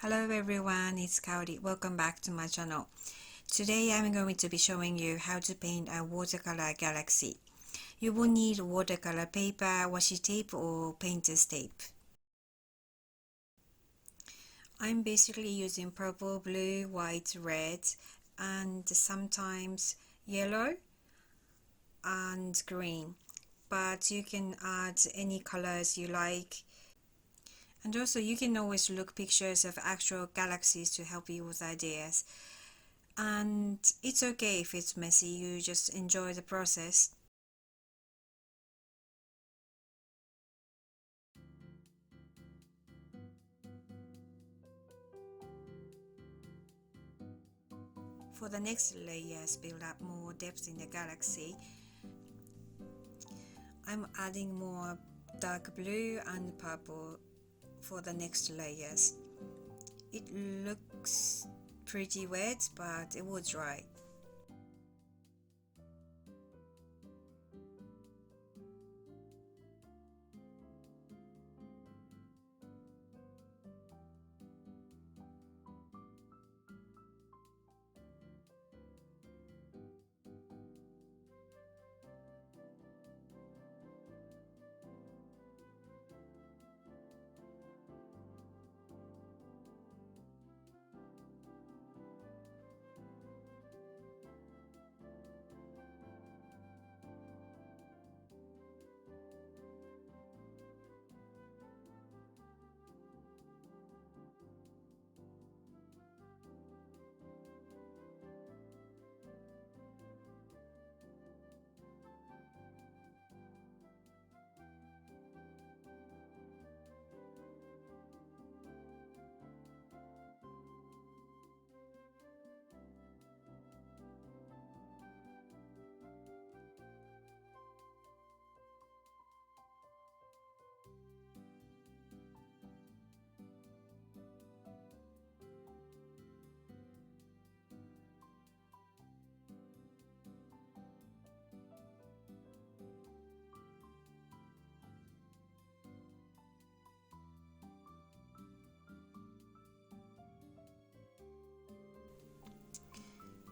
Hello everyone, it's Kaori. Welcome back to my channel. Today I'm going to be showing you how to paint a watercolor galaxy. You will need watercolor paper, washi tape or painter's tape. I'm basically using purple, blue, white, red and sometimes yellow and green. But you can add any colors you like. And also you can always look pictures of actual galaxies to help you with ideas. And it's okay if it's messy, you just enjoy the process. For the next layers, build up more depth in the galaxy. I'm adding more dark blue and purple for the next layers. It looks pretty wet, but it will dry.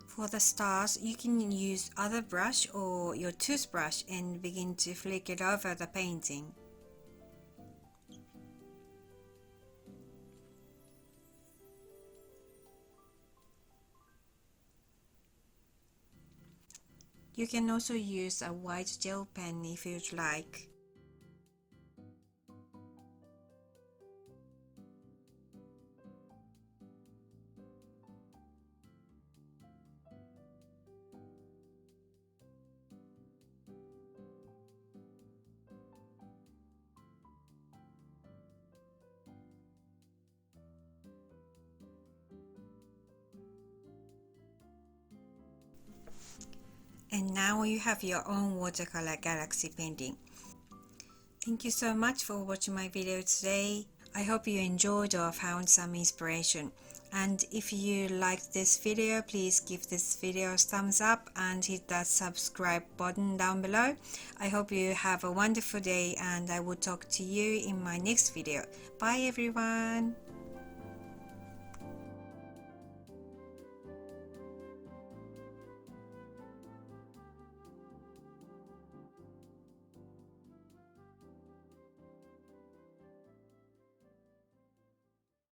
For the stars, you can use other brush or your toothbrush and begin to flick it over the painting. You can also use a white gel pen if you'd like. And now you have your own watercolor galaxy painting. Thank you so much for watching my video today. I hope you enjoyed or found some inspiration. And if you liked this video, please give this video a thumbs up and hit that subscribe button down below. I hope you have a wonderful day and I will talk to you in my next video. Bye everyone!